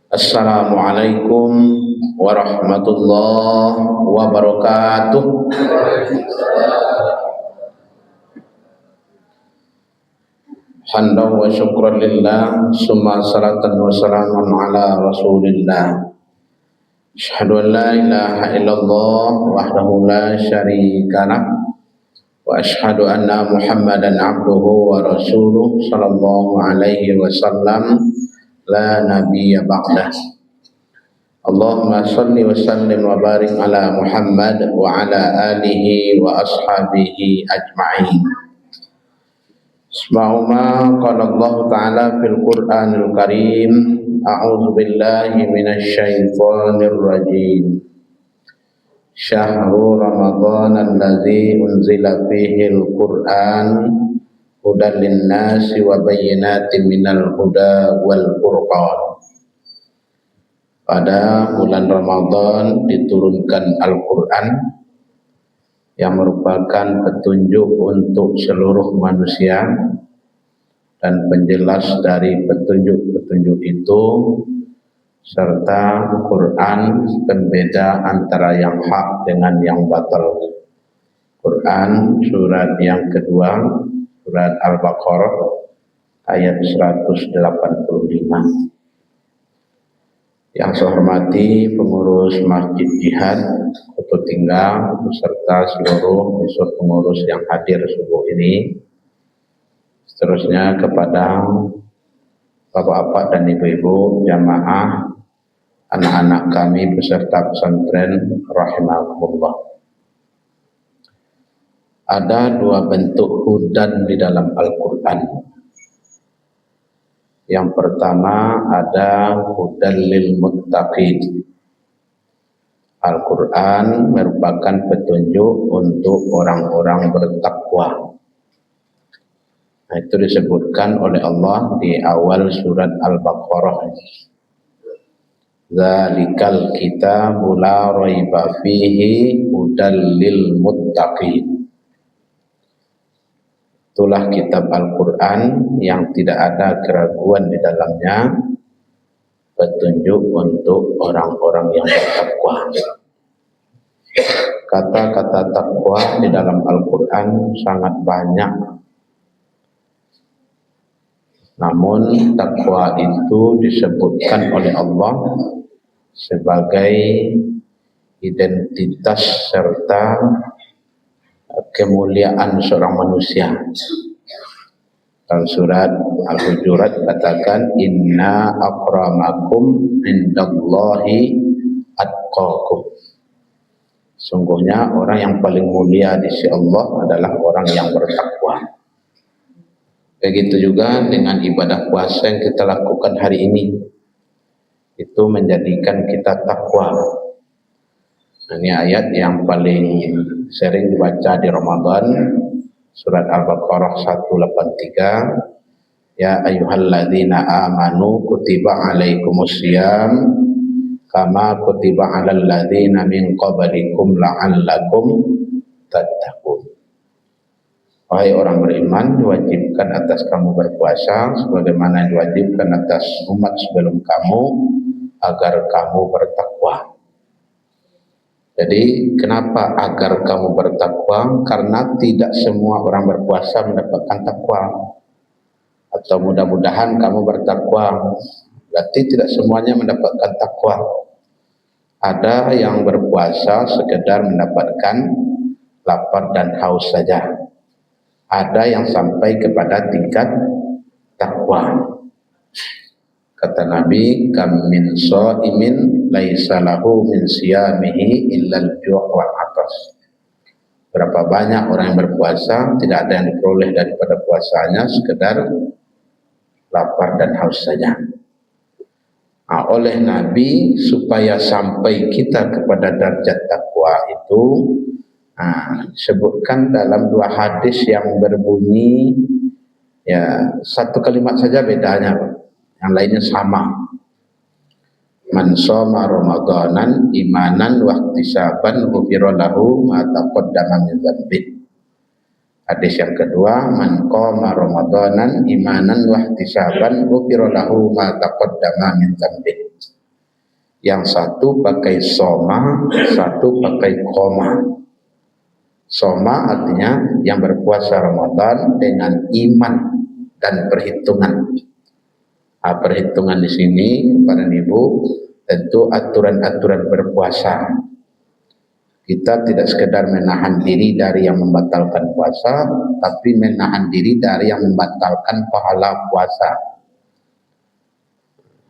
Assalamualaikum warahmatullahi wabarakatuh. Hamdan wa syukran lillah, summa salatan wa salaman ala rasulillah. Asyhadu an la ilaha illallah wahdahu la syarika lah, wa asyhadu anna Muhammadan abduhu wa rasuluh sallallahu alaihi wasallam, la nabiyya ba'dah. Allahumma salli wa sallim wa barik ala Muhammad wa ala alihi wa ashabihi ajma'in. Isma'u ma qala Allah ta'ala fil Qur'anil Karim. A'udzu billahi minasy syaithanir rajim. Syahrul Ramadan allazi unzila fihil Qur'an hudan lin-nasi wa bayyinatin minal huda wal furqan. Pada bulan Ramadan diturunkan Al-Qur'an yang merupakan petunjuk untuk seluruh manusia dan penjelas dari petunjuk-petunjuk itu, serta Quran pembeda antara yang hak dengan yang batal. Quran surat yang kedua, surat Al-Baqarah ayat 185. Yang saya hormati pengurus Masjid Jihad Kota Tinggal beserta seluruh unsur pengurus yang hadir subuh ini. Seterusnya kepada bapak-bapak dan ibu-ibu jamaah, anak-anak kami peserta pesantren rahimakumullah. Ada dua bentuk hudan di dalam Al-Quran. Yang pertama ada hudan lil muttaqin. Al-Quran merupakan petunjuk untuk orang-orang bertakwa. Nah, itu disebutkan oleh Allah di awal surat Al-Baqarah. Zalikal kitabu la raiba fihi hudan lil muttaqin. Itulah kitab Al-Quran yang tidak ada keraguan di dalamnya, petunjuk untuk orang-orang yang bertakwa. Kata-kata takwa di dalam Al-Quran sangat banyak. Namun takwa itu disebutkan oleh Allah sebagai identitas serta kemuliaan seorang manusia. Dalam surat Al-Hujurat katakan, inna akramakum indallahi atqakum. Sungguhnya orang yang paling mulia di sisi Allah adalah orang yang bertakwa. Begitu juga dengan ibadah puasa yang kita lakukan hari ini. Itu menjadikan kita takwa. Nah, ini ayat yang paling sering dibaca di Ramadan, surat Al-Baqarah 183. Ya ayyuhalladzina amanu kutiba alaikumusiyam kama kutiba alal ladzina min qablikum la'allakum tattaqun. Wahai orang beriman, diwajibkan atas kamu berpuasa sebagaimana diwajibkan atas umat sebelum kamu agar kamu bertakwa. Jadi kenapa agar kamu bertakwa? Karena tidak semua orang berpuasa mendapatkan takwa. Atau mudah-mudahan kamu bertakwa. Berarti tidak semuanya mendapatkan takwa. Ada yang berpuasa sekedar mendapatkan lapar dan haus saja. Ada yang sampai kepada tingkat takwa. Kata Nabi, kam min shaimin laisa lahu min siyamihi illa al-ju' wal 'atash. Berapa banyak orang yang berpuasa tidak ada yang diperoleh daripada puasanya sekedar lapar dan haus saja. Nah, oleh Nabi supaya sampai kita kepada derajat takwa itu disebutkan dalam dua hadis yang berbunyi ya satu kalimat saja bedanya, yang lainnya sama. Man shoma ramadanan imanan wa ihtisaban ghufira lahu ma taqaddama min dzambi. Hadis yang kedua, man qama ramadanan imanan wa ihtisaban ghufira lahu ma taqaddama min dzambih. Yang satu pakai soma, satu pakai koma. Soma artinya yang berpuasa Ramadan dengan iman dan perhitungan. Perhitungan di sini para ibu tentu aturan-aturan berpuasa. Kita tidak sekedar menahan diri dari yang membatalkan puasa, tapi menahan diri dari yang membatalkan pahala puasa.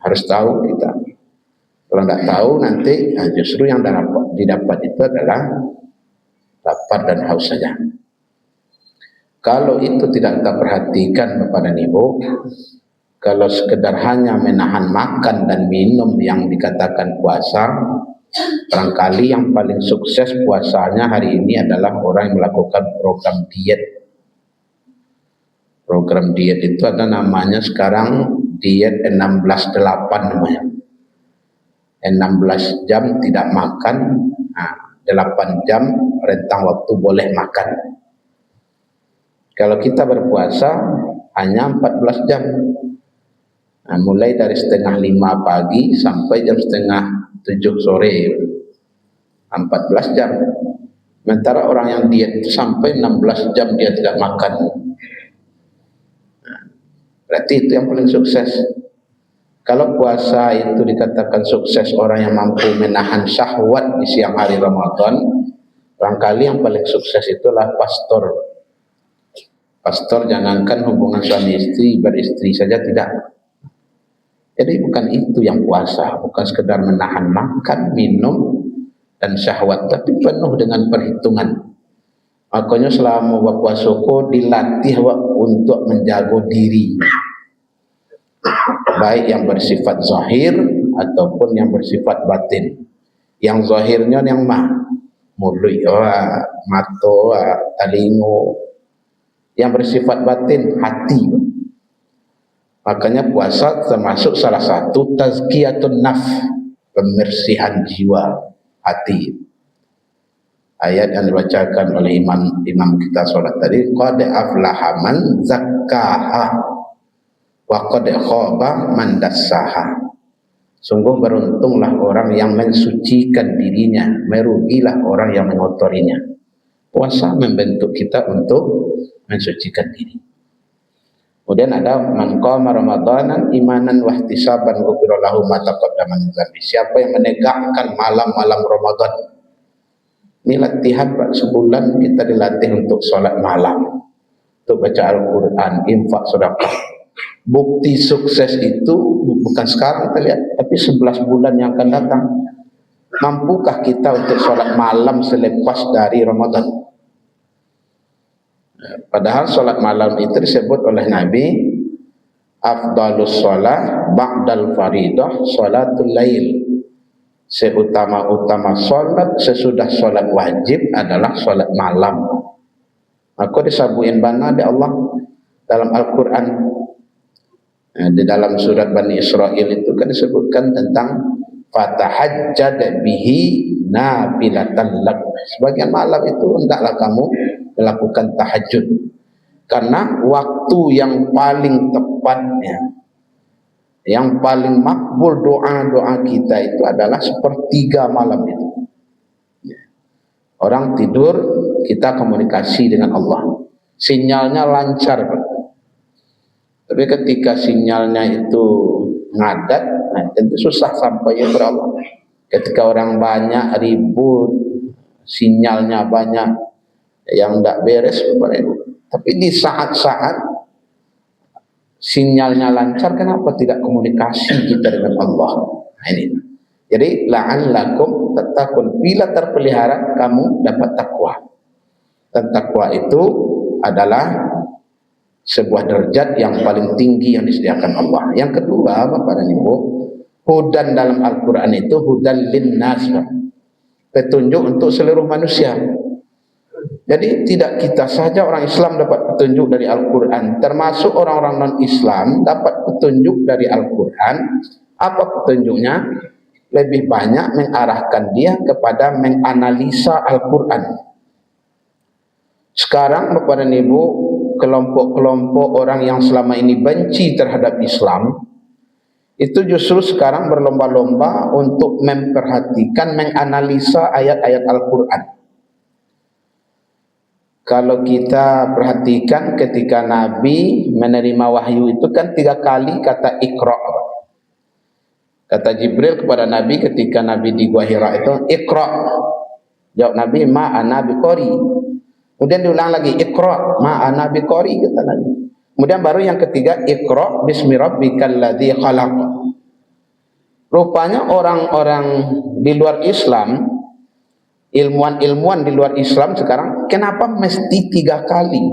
Harus tahu kita. Kalau tidak tahu nanti justru yang didapat itu adalah lapar dan haus saja. Kalau itu tidak kita perhatikan Bapak dan Ibu, kalau sekedar hanya menahan makan dan minum yang dikatakan puasa, barangkali yang paling sukses puasanya hari ini adalah orang yang melakukan program diet. Program diet itu ada namanya sekarang diet 16-8 namanya. 16 jam tidak makan, 8 jam rentang waktu boleh makan. Kalau kita berpuasa hanya 14 jam. Mulai dari setengah 5 pagi sampai jam setengah 7 sore, 14 jam. Sementara orang yang diet itu sampai 16 jam dia tidak makan. Berarti itu yang paling sukses. Kalau puasa itu dikatakan sukses orang yang mampu menahan syahwat di siang hari Ramadan, barangkali yang paling sukses itulah pastor. Pastor jangankan hubungan suami istri, beristri saja tidak. Jadi bukan itu yang puasa, bukan sekedar menahan makan, minum, dan syahwat, tapi penuh dengan perhitungan. Makanya selama berpuasa dilatih untuk menjaga diri, baik yang bersifat zahir ataupun yang bersifat batin. Yang zahirnya yang mulut, mata, telinga. Yang bersifat batin, hati. Makanya puasa termasuk salah satu tazkiyatun nafs, pembersihan jiwa, hati. Ayat yang dibacakan oleh imam kita sholat tadi, qad aflaha man zakkaha wa qad khaba man dassaha. Sungguh beruntunglah orang yang mensucikan dirinya, merugilah orang yang mengotorinya. Puasa membentuk kita untuk mensucikan diri. Kemudian ada man qama ramadanan imanan wa ihtisaban ghufira lahu ma taqaddama min dzambi. Siapa yang menegakkan malam-malam Ramadan. Ini latihan Pak, sebulan kita dilatih untuk sholat malam, untuk baca Al-Quran, infak, sedekah. Bukti sukses itu bukan sekarang kita lihat, tapi 11 bulan yang akan datang. Mampukah kita untuk sholat malam selepas dari Ramadan? Padahal sholat malam itu disebut oleh Nabi afdalus sholat ba'dal faridah sholatul lail. Seutama-utama sholat sesudah sholat wajib adalah sholat malam. Aku disabuin bana di Allah dalam Al-Quran. Di dalam surat Bani Israel itu kan disebutkan tentang fatahajjad bihi nafilatan lak. Sebagian malam itu hendaklah kamu melakukan tahajud, karena waktu yang paling tepatnya, yang paling makbul doa-doa kita itu adalah sepertiga malam itu. Orang tidur, kita komunikasi dengan Allah, sinyalnya lancar. Tapi ketika sinyalnya itu ngadat, tentu susah sampai kepada Allah. Ketika orang banyak ribut, sinyalnya banyak, yang tidak beres. Tapi di saat-saat sinyalnya lancar, kenapa tidak komunikasi kita dengan Allah? Ini. Jadi la'allakum tattaqun, bila terpelihara kamu dapat takwa. Dan takwa itu adalah sebuah derajat yang paling tinggi yang disediakan Allah. Yang kedua, Bapak dan Ibu, hudan dalam Al-Quran itu hudan linnas, petunjuk untuk seluruh manusia. Jadi tidak kita saja orang Islam dapat petunjuk dari Al-Quran, termasuk orang-orang non-Islam dapat petunjuk dari Al-Quran. Apa petunjuknya? Lebih banyak mengarahkan dia kepada menganalisa Al-Quran. Sekarang Bapak dan Ibu, kelompok-kelompok orang yang selama ini benci terhadap Islam, itu justru sekarang berlomba-lomba untuk memperhatikan, menganalisa ayat-ayat Al-Quran. Kalau kita perhatikan ketika Nabi menerima wahyu itu kan 3 kali kata Iqra. Kata Jibril kepada Nabi ketika Nabi di Gua Hira itu, Iqra. Jawab Nabi, ma ana biqari. Kemudian diulang lagi, Iqra ma ana biqari, kata Nabi. Kemudian baru yang ketiga, Iqra bismi rabbikal ladzi khalaq. Rupanya orang-orang di luar Islam, ilmuwan-ilmuwan di luar Islam sekarang, kenapa mesti 3 kali?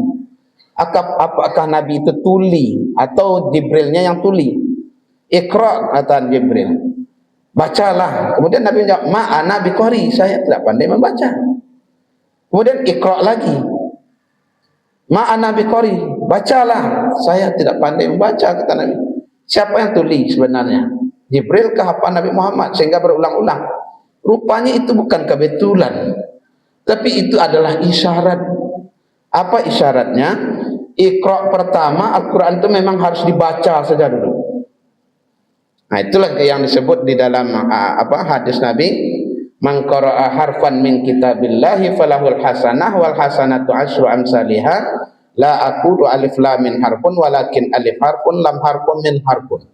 Apakah Nabi itu tuli atau Jibrilnya yang tuli? Iqra, kata Jibril, bacalah. Kemudian Nabi menjawab, ma ana biqari, saya tidak pandai membaca. Kemudian Iqra lagi, ma ana biqari, bacalah, saya tidak pandai membaca, kata Nabi. Siapa yang tuli sebenarnya? Jibril kah apa Nabi Muhammad? Sehingga berulang-ulang. Rupanya itu bukan kebetulan, tapi itu adalah isyarat. Apa isyaratnya? Iqra pertama, Al-Quran itu memang harus dibaca saja dulu. Nah, itulah yang disebut di dalam hadis Nabi, man qara'a harfan min kitabillahi falahul hasanah wal hasanatu asyru amsalihha la aqulu alif lam min harfun walakin alif harfun lam harfun min harfun.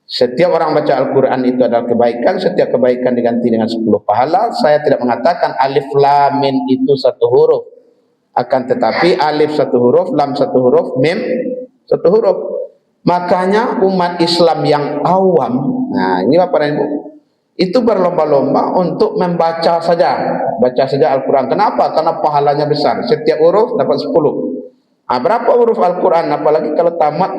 Setiap orang baca Al-Quran itu adalah kebaikan, setiap kebaikan diganti dengan 10 pahala. Saya tidak mengatakan alif lam min itu 1 huruf, akan tetapi alif 1 huruf, lam 1 huruf, mim 1 huruf. Makanya umat Islam yang awam, nah ini Bapak dan Ibu, itu berlomba-lomba untuk membaca saja, baca saja Al-Quran. Kenapa? Karena pahalanya besar. Setiap huruf dapat 10. Nah, berapa huruf Al-Quran? Apalagi kalau tamat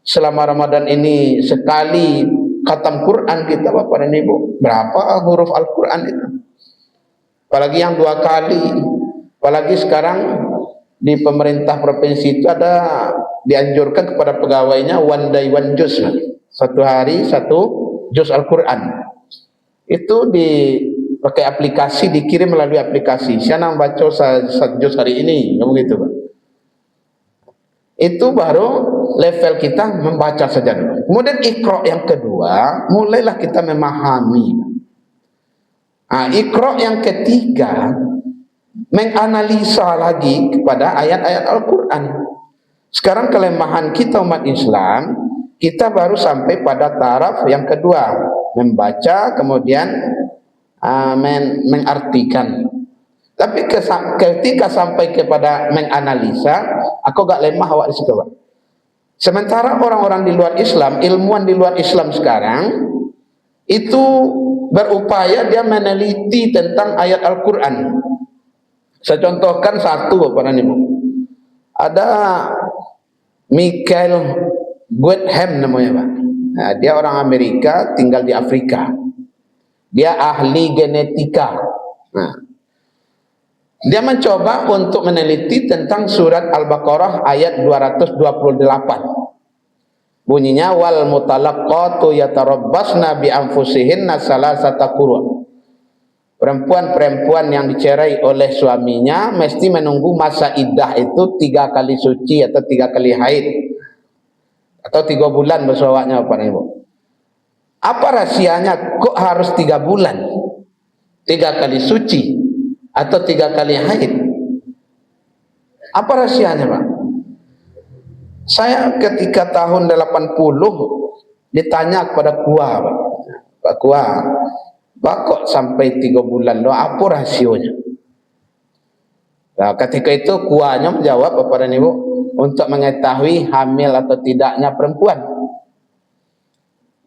selama Ramadan ini sekali khatam Quran kita, Bapak dan Ibu, berapa huruf Al-Quran itu? Apalagi yang 2 kali. Apalagi sekarang di pemerintah provinsi itu ada dianjurkan kepada pegawainya one day one juz, 1 hari 1 juz Al-Quran. Itu dipakai aplikasi, dikirim melalui aplikasi. Saya nak baca 1 juz hari ini, begitu Pak. Itu baru level kita membaca saja dulu. Kemudian Iqra yang kedua, mulailah kita memahami. Iqra yang ketiga, menganalisa lagi kepada ayat-ayat Al-Quran. Sekarang kelemahan kita umat Islam, kita baru sampai pada taraf yang kedua, membaca kemudian mengartikan. Tapi ketika sampai kepada menganalisa, aku agak lemah awak di situ, Pak. Sementara orang-orang di luar Islam, ilmuwan di luar Islam sekarang itu berupaya dia meneliti tentang ayat Al-Quran. Saya contohkan 1, Bapak dan Ibu. Ada Michael Goodham namanya, Pak. Nah, dia orang Amerika, tinggal di Afrika. Dia ahli genetika. Nah, dia mencoba untuk meneliti tentang surat Al-Baqarah ayat 228. Bunyinya, wal mutalaqqatu yatarabbasna bi anfusihinna salasata quru'. Perempuan-perempuan yang dicerai oleh suaminya mesti menunggu masa iddah itu 3 kali suci atau 3 kali haid atau 3 bulan bersuawaknya, Bapak Ibu. Apa rahasianya kok harus 3 bulan, 3 kali suci atau 3 kali haid? Apa rahasianya, Pak? Saya ketika tahun 80 ditanya kepada Kua, Pak Kua, Pak kok sampai 3 bulan loh, apa rahasionya? Nah, ketika itu Kuanya menjawab, Bapak dan Ibu, untuk mengetahui hamil atau tidaknya perempuan.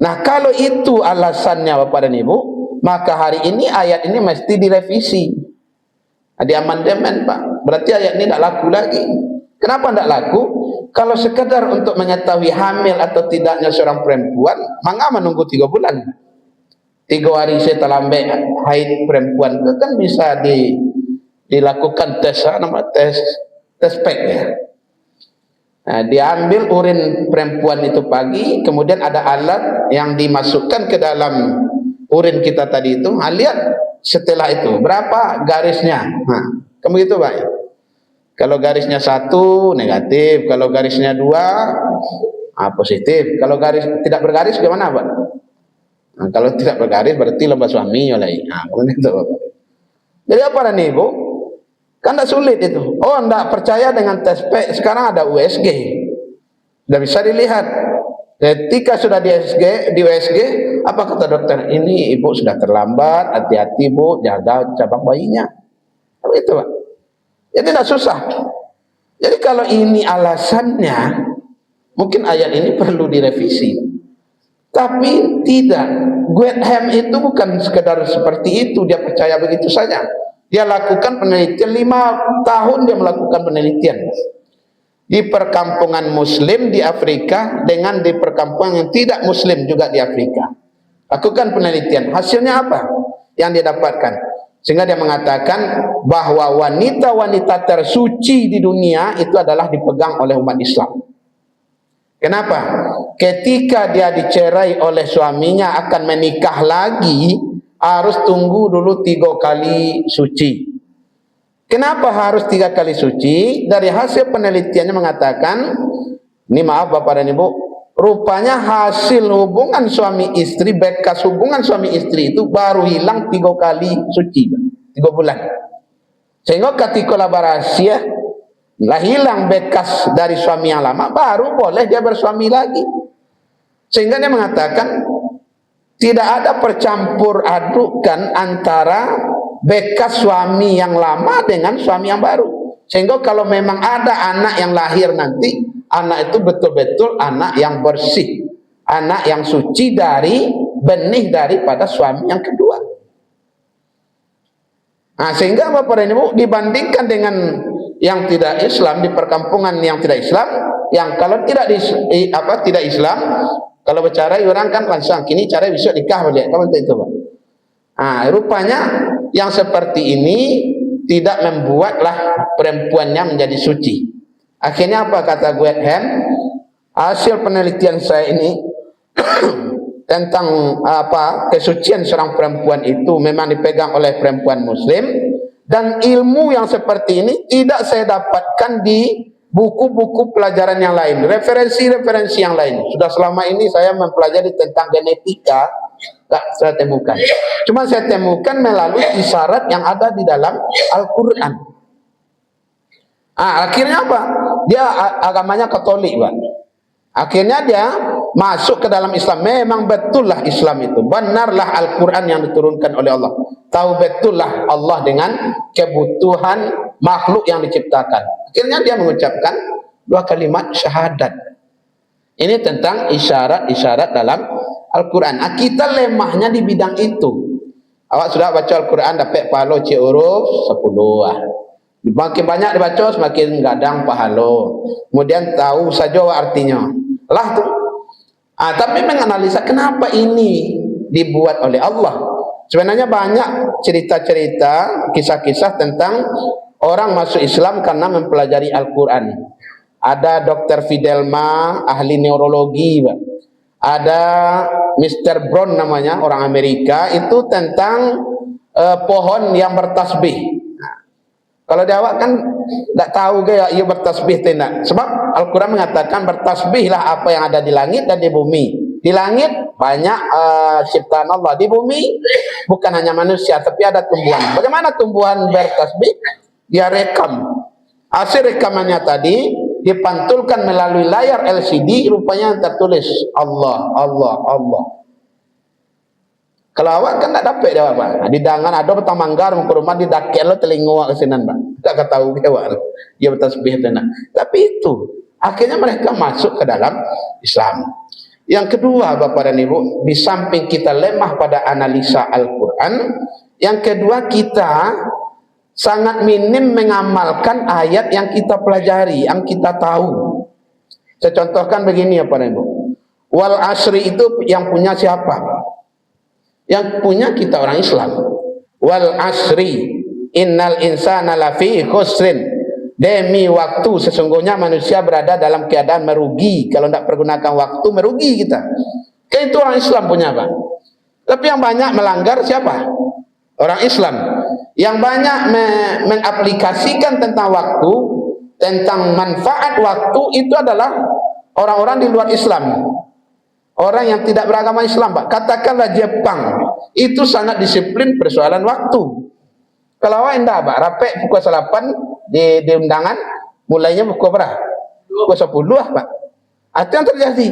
Nah, kalau itu alasannya, Bapak dan Ibu, maka hari ini ayat ini mesti direvisi, di amandemen, Pak. Berarti ayat ini tidak laku lagi. Kenapa tidak laku? Kalau sekedar untuk mengetahui hamil atau tidaknya seorang perempuan, mengapa menunggu 3 bulan? 3 hari setelah haid perempuan itu kan bisa dilakukan tes, tes pack ya. Nah, diambil urin perempuan itu pagi, kemudian ada alat yang dimasukkan ke dalam urin kita tadi itu. Lihat setelah itu berapa garisnya. Nah, kamu gitu, Pak. Kalau garisnya 1 negatif, kalau garisnya 2 positif. Kalau garis tidak bergaris gimana, Pak? Nah, kalau tidak bergaris berarti lomba suami oleh. Nah, itu, Bapak. Jadi apa nih, Bu? Kan tidak sulit itu. Oh, tidak percaya dengan tes P. Sekarang ada USG. Sudah bisa dilihat. Ketika sudah di USG, apa kata dokter? Ini ibu sudah terlambat, hati-hati Bu, jaga cabang bayinya. Itu, Pak. Jadi tidak susah. Jadi kalau ini alasannya, mungkin ayat ini perlu direvisi. Tapi tidak. Gwetham itu bukan sekedar seperti itu, dia percaya begitu saja. Dia lakukan penelitian 5 tahun, dia melakukan penelitian di perkampungan Muslim di Afrika dengan di perkampungan yang tidak Muslim juga di Afrika. Lakukan penelitian. Hasilnya apa yang dia dapatkan? Sehingga dia mengatakan bahwa wanita-wanita tersuci di dunia itu adalah dipegang oleh umat Islam. Kenapa? Ketika dia dicerai oleh suaminya akan menikah lagi, harus tunggu dulu 3 kali suci. Kenapa harus 3 kali suci? Dari hasil penelitiannya mengatakan, ini maaf Bapak dan Ibu, rupanya hasil hubungan suami istri, bekas hubungan suami istri itu baru hilang 3 kali suci, 3 bulan. Sehingga ketika kolaborasi lah hilang bekas dari suami yang lama, baru boleh dia bersuami lagi. Sehingga dia mengatakan tidak ada percampur adukan antara bekas suami yang lama dengan suami yang baru. Sehingga kalau memang ada anak yang lahir nanti, anak itu betul-betul anak yang bersih, anak yang suci dari benih daripada suami yang kedua. Nah, sehingga Bapak dan Ibu, dibandingkan dengan yang tidak Islam, di perkampungan yang tidak Islam, yang kalau tidak tidak Islam, kalau bicara orang kan langsung kini cara bisa nikah boleh, kamu itu, Pak. Nah, rupanya yang seperti ini tidak membuatlah perempuannya menjadi suci. Akhirnya apa kata Gwetham? Hasil penelitian saya ini tentang kesucian seorang perempuan itu memang dipegang oleh perempuan Muslim, dan ilmu yang seperti ini tidak saya dapatkan di buku-buku pelajaran yang lain, referensi-referensi yang lain. Sudah selama ini saya mempelajari tentang genetika, tak saya temukan. Cuma saya temukan melalui isyarat yang ada di dalam Al-Quran. Akhirnya apa? Dia agamanya Katolik, Pak. Akhirnya dia masuk ke dalam Islam. Memang betullah Islam itu, benarlah Al-Quran yang diturunkan oleh Allah. Tahu betullah Allah dengan kebutuhan makhluk yang diciptakan. Akhirnya dia mengucapkan 2 kalimat syahadat. Ini tentang isyarat-isyarat dalam Al-Quran. Kita lemahnya di bidang itu. Awak sudah baca Al-Quran dapat pahala cik huruf 10. Makin banyak dibaca semakin gadang pahala. Kemudian tahu saja artinya. Lah tu. Tapi menganalisa kenapa ini dibuat oleh Allah. Sebenarnya banyak cerita-cerita, kisah-kisah tentang orang masuk Islam karena mempelajari Al-Quran. Ada Dr. Fidelma, ahli neurologi, Pak. Ada Mr. Brown namanya, orang Amerika, itu tentang pohon yang bertasbih. Kalau dia awak kan tidak tahu gaya ia bertasbih tidak. Sebab Al-Quran mengatakan bertasbihlah apa yang ada di langit dan di bumi. Di langit banyak ciptaan Allah. Di bumi bukan hanya manusia tapi ada tumbuhan. Bagaimana tumbuhan bertasbih? Dia rekam. Hasil rekamannya tadi dipantulkan melalui layar LCD, rupanya tertulis Allah, Allah, Allah. Kalau awak kan tak dapat dia apa. Di dangan ada petang manggar ke rumah di dakek lo telinga ke sinan, Pak. Tak tahu dia awak. Dia bertasbih tenan. Tapi itu akhirnya mereka masuk ke dalam Islam. Yang kedua, Bapak dan Ibu, di samping kita lemah pada analisa Al-Quran, yang kedua kita sangat minim mengamalkan ayat yang kita pelajari, yang kita tahu. Saya contohkan begini ya Bapak dan Ibu. Wal asri itu yang punya siapa? Yang punya kita orang Islam. Wal asri innal insana lafi khusrin. Demi waktu sesungguhnya manusia berada dalam keadaan merugi. Kalau tidak pergunakan waktu merugi kita. Itu orang Islam punya, Pak. Tapi yang banyak melanggar siapa? Orang Islam. Yang banyak mengaplikasikan tentang waktu tentang manfaat waktu itu adalah orang-orang di luar Islam, orang yang tidak beragama Islam, Pak. Katakanlah Jepang, itu sangat disiplin persoalan waktu. Kalau awak indah, Pak, rapek pukul 8 di undangan, mulainya pukul berapa? Pukul 10 lah, Pak. Itu yang terjadi.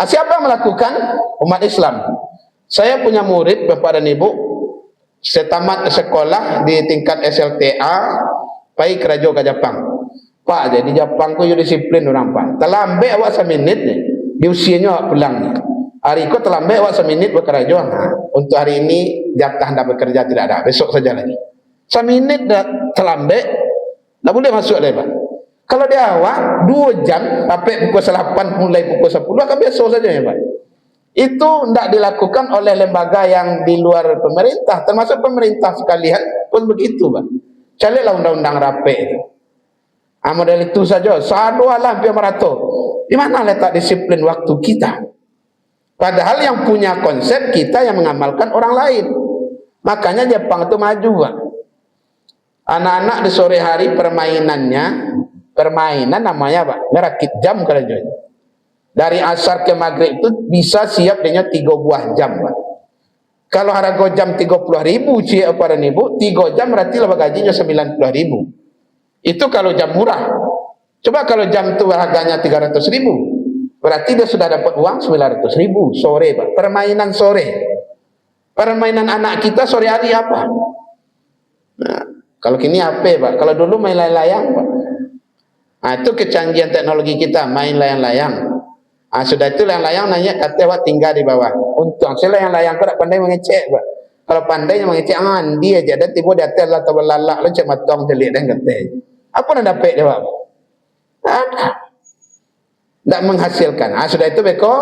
Siapa yang melakukan? Umat Islam. Saya punya murid, Bapak dan Ibu, setamat sekolah di tingkat SLTA, pergi ke Rajo ke Jepang. Pak, jadi Jepang ku disiplin orang, Pak. Terlambat awak seminit nih, di usianya awak pulang nih. Hari itu terlambat awak seminit bekerja. Untuk hari ini jatah anda bekerja tidak ada, besok saja lagi. Seminit dah terlambat, tak boleh masuk lagi, Pak. Kalau dia awak 2 jam sampai pukul 8 mulai pukul 10 akan biasa saja ya, Pak. Itu tidak dilakukan oleh lembaga yang di luar pemerintah, termasuk pemerintah sekalian pun begitu, Pak. Carilah undang-undang rapek itu. Model itu saja. Sadu alam hampir merata. Di mana letak disiplin waktu kita? Padahal yang punya konsep kita yang mengamalkan orang lain. Makanya Jepang itu maju, Pak. Anak-anak di sore hari permainan namanya, Pak, merakit jam kerja. Dari asar ke maghrib itu bisa siap dengan 3 buah jam, Pak. Kalau harga jam 30.000 cik pada ibu, 3 jam berarti lah gajinya 90.000. Itu kalau jam murah. Coba kalau jam itu harganya 300.000, berarti dia sudah dapat uang 900.000 sore, Pak. Permainan sore. Permainan anak kita sore hari apa? Nah, kalau kini apa, Pak? Kalau dulu main layang-layang, Pak. Nah, itu kecanggihan teknologi kita, main layang-layang. Sudah itu layang-layang nanya, kata Pak tinggal di bawah. Untung saya layang-layang kau tak pandai mengecek, Pak. Kalau pandainya mengecek, dia aja. Dan tiba di atas lah, atau berlalak, lo cek matang, jelik dan kata. Apa nak dapat dia, Pak? Ada. Tak menghasilkan. Sudah itu beko,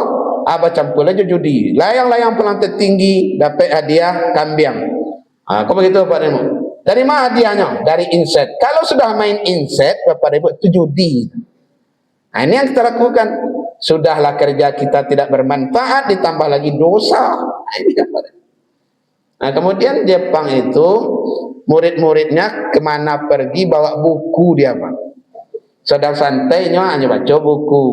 campur aja judi. Layang-layang pulang tertinggi, dapat hadiah kambing. Kau begitu, Pak Nemo? Dari mana hadiahnya? Dari inset. Kalau sudah main inset, Bapak Ibu, itu judi. Ini yang kita lakukan. Sudahlah kerja kita tidak bermanfaat, ditambah lagi dosa. Nah, kemudian Jepang itu murid-muridnya kemana pergi bawa buku dia, Pak. Sedang santainya hanya baca buku.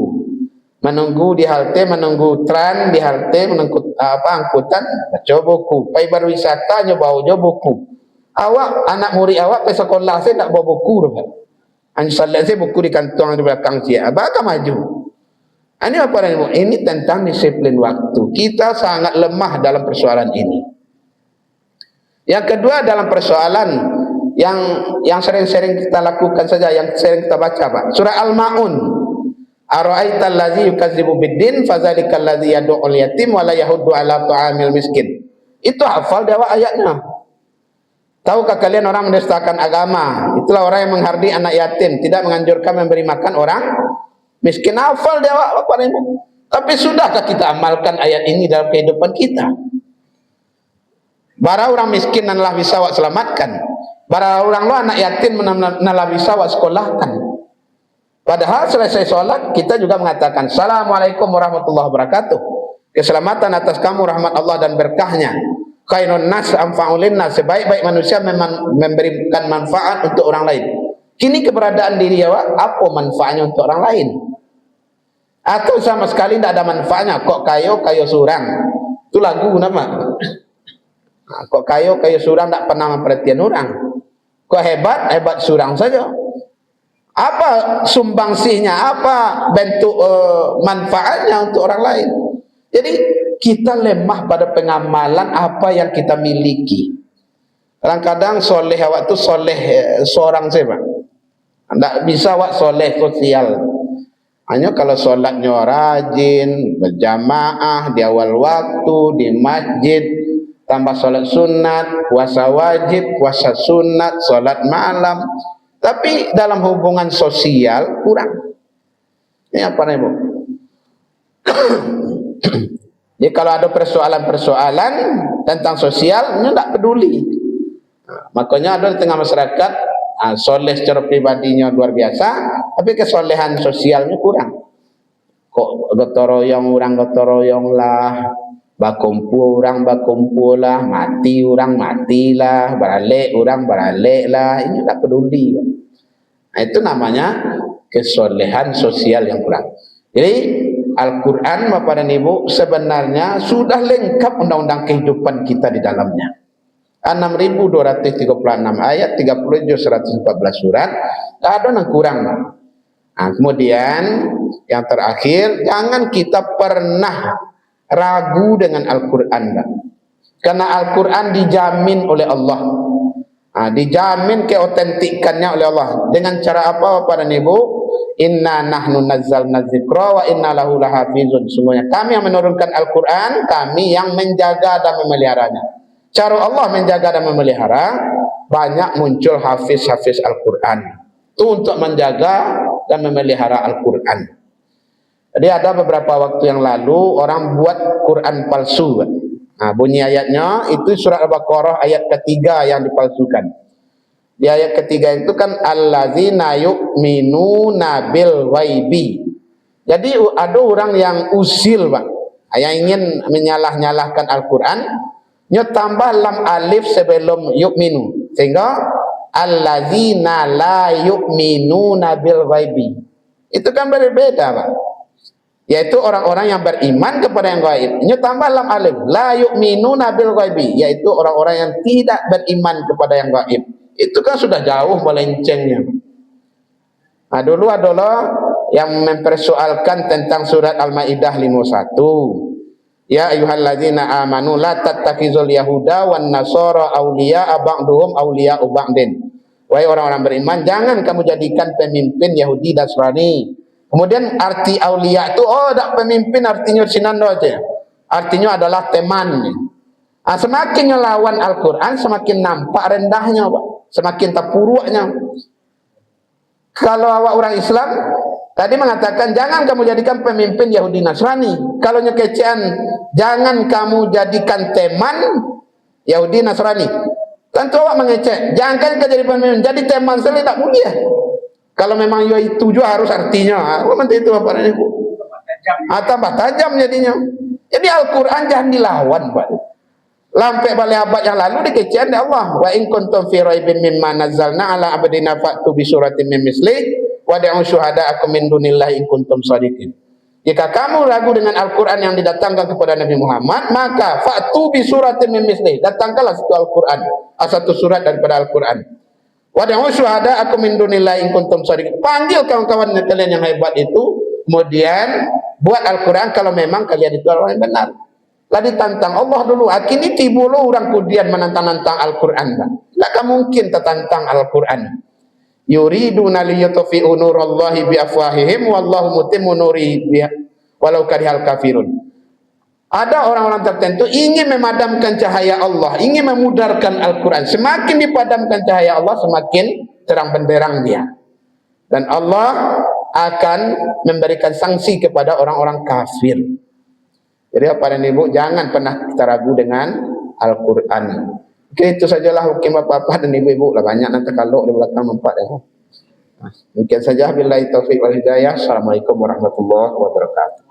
Menunggu di halte, menunggu tram di halte, menunggu angkutan, baca buku. Pergi berwisata hanya bawa buku. Awak anak murid awak ke sekolah saya tak bawa buku, Pak. Hanya salat saya buku di kantong di belakang dia. Bakal maju. Ini apa ini? Ini tentang disiplin waktu. Kita sangat lemah dalam persoalan ini. Yang kedua dalam persoalan yang sering-sering kita lakukan saja, yang sering kita baca, Pak. Surah Al-Ma'un. Ara'aital ladzi yukadzibu biddin fadzalikal ladzi yad'ul yatim wa la yahuddu 'ala ta'amil miskin. Itu hafal dia ayatnya. Tahukah kalian orang mendustakan agama? Itulah orang yang menghardi anak yatim, tidak menganjurkan memberi makan orang miskin. Hafal dia, Bapak Ibu. Tapi sudahkah kita amalkan ayat ini dalam kehidupan kita? Bara orang miskin adalah bisa awak selamatkan. Bara orang lo anak yatim adalah bisa awak sekolahkan. Padahal selesai sholat kita juga mengatakan Assalamualaikum warahmatullahi wabarakatuh. Keselamatan atas kamu rahmat Allah dan berkahnya. Khairun nas anfa'ulin nas, sebaik-baik manusia memang memberikan manfaat untuk orang lain. Kini keberadaan diri awak apa manfaatnya untuk orang lain? Atau sama sekali tidak ada manfaatnya? Kok kayo surang? Itu lagu nama. Kok kayo surang tak pernah memperhatikan orang. Kok hebat surang saja. Apa sumbangsihnya? Apa bentuk manfaatnya untuk orang lain? Jadi kita lemah pada pengamalan apa yang kita miliki. Kadang-kadang soleh awak tu soleh seorang saja. Tak bisa awak soleh sosial. Hanya kalau solatnya rajin, berjamaah di awal waktu, di masjid, tambah solat sunat, puasa wajib, puasa sunat, solat malam. Tapi dalam hubungan sosial kurang. Ini apa nih, Bu? Jadi kalau ada persoalan-persoalan tentang sosial, ini tidak peduli. Makanya ada di tengah masyarakat soleh secara pribadinya luar biasa, tapi kesolehan sosialnya kurang. Kok gotong royong lah, bakumpul lah, mati lah, beralik lah, ini tak peduli. Nah, itu namanya kesolehan sosial yang kurang. Jadi Al-Quran Bapak dan Ibu sebenarnya sudah lengkap undang-undang kehidupan kita di dalamnya. 6.236 ayat, 30 juz 114 surat, tak ada yang kurang. Nah, kemudian yang terakhir, jangan kita pernah ragu dengan Al-Quran, karena Al-Quran dijamin oleh Allah. Dijamin keotentikannya oleh Allah. Dengan cara apa Bapak dan Ibu? Inna nahnu nazzalna dzikra wa inna lahu lahafizun. Sungguhnya kami yang menurunkan Al-Quran, kami yang menjaga dan memeliharanya. Cara Allah menjaga dan memelihara, banyak muncul hafiz-hafiz Al-Quran. Itu untuk menjaga dan memelihara Al-Quran. Jadi ada beberapa waktu yang lalu orang buat Quran palsu. Bunyi ayatnya itu surat Al-Baqarah ayat ketiga yang dipalsukan. Di ayat ketiga itu kan allazina yu'minuna bil ghaibi. Jadi ada orang yang usil, Pak, yang ingin menyalah-nyalahkan Al-Quran, nyo tambah lam alif sebelum yu'minu, sehingga allazina la yu'minuna bil ghaibi. Itu kan berbeda, Pak. Yaitu orang-orang yang beriman kepada yang gaib. Ini tambah lam alif, la yu'minuna bil ghaibi, yaitu orang-orang yang tidak beriman kepada yang gaib. Itu kan sudah jauh melencengnya. Dulu adalah yang mempersoalkan tentang surat Al-Maidah 51. Ya ayyuhalladzina amanu la tattakhizul yahuda wan nasara awliya'a ba'duhum awliya'u ba'din. Wahai orang-orang beriman, jangan kamu jadikan pemimpin Yahudi dan Nasrani. Kemudian arti aulia itu, tak pemimpin artinya sinando aja. Artinya adalah teman. Semakin lawan Al-Quran, semakin nampak rendahnya, Pak. Semakin terpuruknya. Kalau awak orang Islam, tadi mengatakan, jangan kamu jadikan pemimpin Yahudi Nasrani. Kalau nyekecean, jangan kamu jadikan teman Yahudi Nasrani. Tentu awak mengecek. Jangan jadi pemimpin, jadi teman sekali tak mulia. Kalau memang ya itu juga harus artinya. Nanti itu apa namanya? Tambah tajam jadinya. Jadi Al-Quran jangan dilawan, Pak. Lampai balik abad yang lalu dikecian oleh Allah. Wa in kuntum fi raibin mimma nazzalna ala abdina fa'tu bi suratin min mislih wa da'u syuhada'akum min dunillahi in kuntum shadiqin. Jika kamu ragu dengan Al-Quran yang didatangkan kepada Nabi Muhammad, maka fa'tu bi suratin min mislih. Datangkanlah satu Al-Quran, satu surat daripada Al-Quran. Wada'u syuhada'akum min dunillahi in kuntum shadiqin. Panggil kawan-kawan kalian yang hebat itu, kemudian buat Al-Quran kalau memang kalian itu orang yang benar. Lah ditantang Allah dulu. Kini timbul orang kemudian menantang-nantang Al-Quran. Tak mungkin tertantang Al-Quran. Yuriduna liyutfi'u nurallahi biafwahihim wallahu mutimmu nurihi walau karihal kafirun. Ada orang-orang tertentu ingin memadamkan cahaya Allah, ingin memudarkan Al-Quran. Semakin dipadamkan cahaya Allah, semakin terang benderang dia. Dan Allah akan memberikan sanksi kepada orang-orang kafir. Jadi Bapak dan Ibu, jangan pernah kita ragu dengan Al-Quran. Mungkin itu sajalah hukum Bapak dan Ibu-Ibu. Lah banyak nanti kalau di belakang empat ya. Mungkin saja billahi taufiq wal hidayah. Assalamualaikum warahmatullahi wabarakatuh.